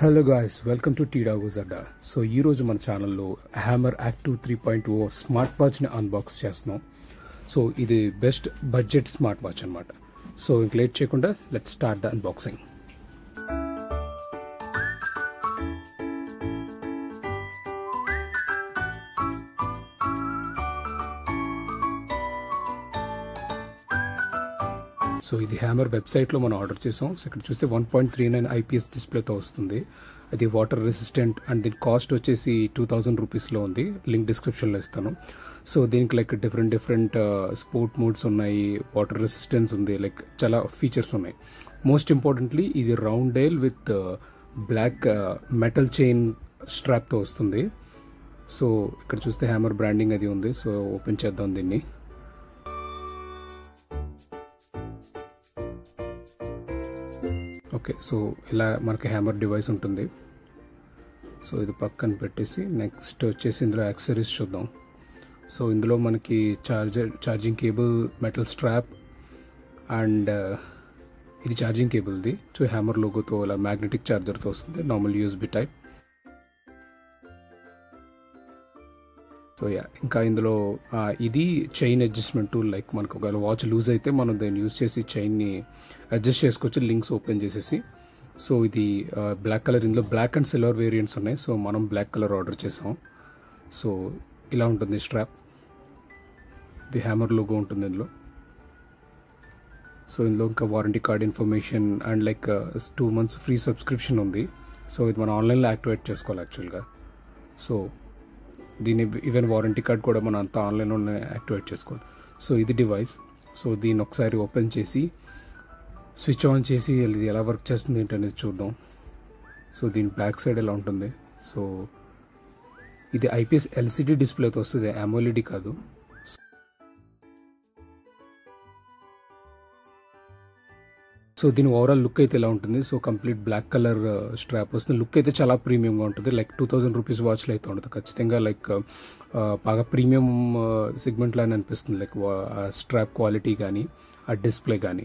Hello guys, welcome to టీడాగోస్ అడ్డా. So ఈరోజు మన ఛానల్లో హ్యామర్ యాక్టివ్ 3.0 స్మార్ట్ వాచ్ని అన్బాక్స్ చేస్తున్నాం. సో ఇది బెస్ట్ బడ్జెట్ స్మార్ట్ వాచ్ అనమాట. సో ఇంక లేట్ చేయకుండా let's start the unboxing. So ఇది హ్యామర్ వెబ్సైట్లో మనం ఆర్డర్ చేసాం. సో ఇక్కడ చూస్తే 1.39 IPS డిస్ప్లేతో వస్తుంది. అది వాటర్ రెసిస్టెంట్ అండ్ దీని కాస్ట్ వచ్చేసి 2000 రూపీస్లో ఉంది. లింక్ డిస్క్రిప్షన్లో ఇస్తాను. సో దీనికి లైక్ డిఫరెంట్ స్పోర్ట్ మోడ్స్ ఉన్నాయి, వాటర్ రెసిస్టెన్స్ ఉంది, లైక్ చాలా ఫీచర్స్ ఉన్నాయి. మోస్ట్ ఇంపార్టెంట్లీ ఇది round dial with black metal chain స్ట్రాప్తో వస్తుంది. సో ఇక్కడ చూస్తే హ్యామర్ బ్రాండింగ్ అది ఉంది. సో ఓపెన్ చేద్దాం దీన్ని. ఓకే, సో ఇలా మనకి హ్యామర్ డివైస్ ఉంటుంది. సో ఇది పక్కన పెట్టేసి నెక్స్ట్ వచ్చేసి ఇందులో యాక్సెసరీస్ చూద్దాం. సో ఇందులో మనకి charging cable, metal strap and ఇది ఛార్జింగ్ కేబుల్ది. సో హ్యామర్ లోగోతో ఇలా మ్యాగ్నెటిక్ ఛార్జర్తో వస్తుంది, నార్మల్ యూఎస్బి టైప్. సో ఇంకా ఇందులో ఇది చైన్ అడ్జస్ట్మెంట్ టూల్. లైక్ మనకు ఒకవేళ వాచ్ లూజ్ అయితే మనం దాన్ని యూజ్ చేసి చైన్ని అడ్జస్ట్ చేసుకోవచ్చు, లింక్స్ ఓపెన్ చేసేసి. సో ఇది బ్లాక్ కలర్, ఇందులో బ్లాక్ అండ్ సిల్వర్ వేరియంట్స్ ఉన్నాయి. సో మనం బ్లాక్ కలర్ ఆర్డర్ చేసాం. సో ఇలా ఉంటుంది స్ట్రాప్. ఇది హ్యామర్ లోగో ఉంటుంది ఇందులో. సో ఇందులో ఇంకా warranty card information and like 2 months free subscription ఉంది. సో ఇది మనం ఆన్లైన్లో యాక్టివేట్ చేసుకోవాలి యాక్చువల్గా. సో దీని ఈవెన్ వారంటీ కార్డ్ కూడా మనం అంతా ఆన్లైన్లోనే యాక్టివేట్ చేసుకోవాలి. సో ఇది డివైస్. సో దీన్ని ఒకసారి ఓపెన్ చేసి స్విచ్ ఆన్ చేసి ఇది ఎలా వర్క్ చేస్తుంది ఏంటనేది చూద్దాం. సో దీని బ్యాక్ సైడ్ ఎలా ఉంటుంది. సో ఇది IPS LCD డిస్ప్లేతో వస్తుంది, AMOLED కాదు. సో దీని ఓవరాల్ లుక్ అయితే ఇలా ఉంటుంది. So complete black colour strap వస్తుంది. లుక్ అయితే చాలా ప్రీమియంగా ఉంటుంది. లైక్ 2000 రూపీస్ వాచ్లో అయితే ఉంటుంది ఖచ్చితంగా. లైక్ బాగా ప్రీమియం సెగ్మెంట్లో అని అనిపిస్తుంది. లైక్ స్ట్రాప్ క్వాలిటీ కానీ ఆ డిస్ప్లే కానీ.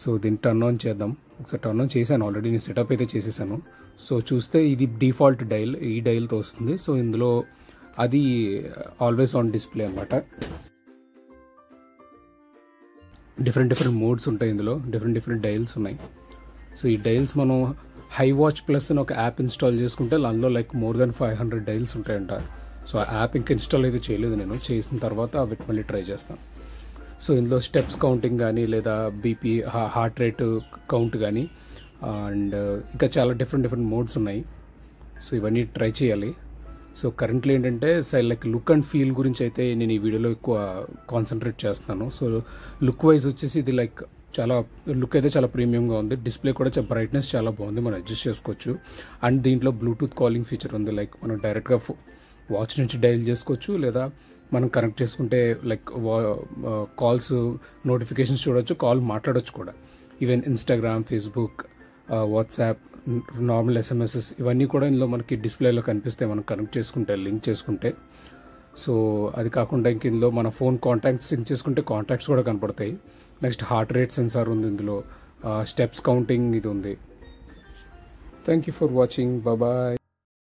సో దీన్ని టర్న్ ఆన్ చేద్దాం. ఒకసారి టర్న్ ఆన్ చేశాను ఆల్రెడీ, నేను సెటప్ అయితే చేసేసాను. సో చూస్తే ఇది డిఫాల్ట్ డైల్, ఈ డైల్తో వస్తుంది. సో ఇందులో అది ఆల్వేస్ ఆన్ డిస్ప్లే అనమాట. డిఫరెంట్ మోడ్స్ ఉంటాయి ఇందులో, డిఫరెంట్ డైల్స్ ఉన్నాయి. సో ఈ డైల్స్ మనం హై వాచ్ ప్లస్ అని ఒక యాప్ ఇన్స్టాల్ చేసుకుంటే అందులో లైక్ more than 500 డైల్స్ ఉంటాయంట. సో ఆ యాప్ ఇంకా ఇన్స్టాల్ అయితే చేయలేదు, నేను చేసిన తర్వాత వీటి మళ్ళీ ట్రై చేస్తాను. సో ఇందులో స్టెప్స్ కౌంటింగ్ కానీ లేదా బీపీ, హార్ట్ రేట్ కౌంట్ కానీ అండ్ ఇంకా చాలా డిఫరెంట్ మోడ్స్ ఉన్నాయి. సో ఇవన్నీ ట్రై చేయాలి. సో కరెంట్లీ ఏంటంటే లైక్ లుక్ అండ్ ఫీల్ గురించి అయితే నేను ఈ వీడియోలో ఎక్కువ కాన్సన్ట్రేట్ చేస్తున్నాను. సో లుక్ వైజ్ వచ్చేసి ఇది లైక్ చాలా లుక్ అయితే చాలా ప్రీమియంగా ఉంది. డిస్ప్లే కూడా బ్రైట్నెస్ చాలా బాగుంది, మనం అడ్జస్ట్ చేసుకోవచ్చు. అండ్ దీంట్లో బ్లూటూత్ కాలింగ్ ఫీచర్ ఉంది. లైక్ మనం డైరెక్ట్గా వాచ్ నుంచి డైల్ చేసుకోవచ్చు, లేదా మనం కనెక్ట్ చేసుకుంటే లైక్ కాల్స్ నోటిఫికేషన్స్ చూడవచ్చు, కాల్ మాట్లాడవచ్చు కూడా. Even Instagram, Facebook, WhatsApp, normal SMS ఇవన్నీ కూడా ఇందులో మనకి డిస్ప్లేలో కనిపిస్తాయి మనం కనెక్ట్ చేసుకుంటే, లింక్ చేసుకుంటే. సో అది కాకుండా ఇంక ఇందులో మన ఫోన్ కాంటాక్ట్స్ సింక్ చేసుకుంటే కాంటాక్ట్స్ కూడా కనపడతాయి. నెక్స్ట్ హార్ట్ రేట్ సెన్సార్ ఉంది ఇందులో, స్టెప్స్ కౌంటింగ్ ఇది ఉంది. Thank you for watching, bye.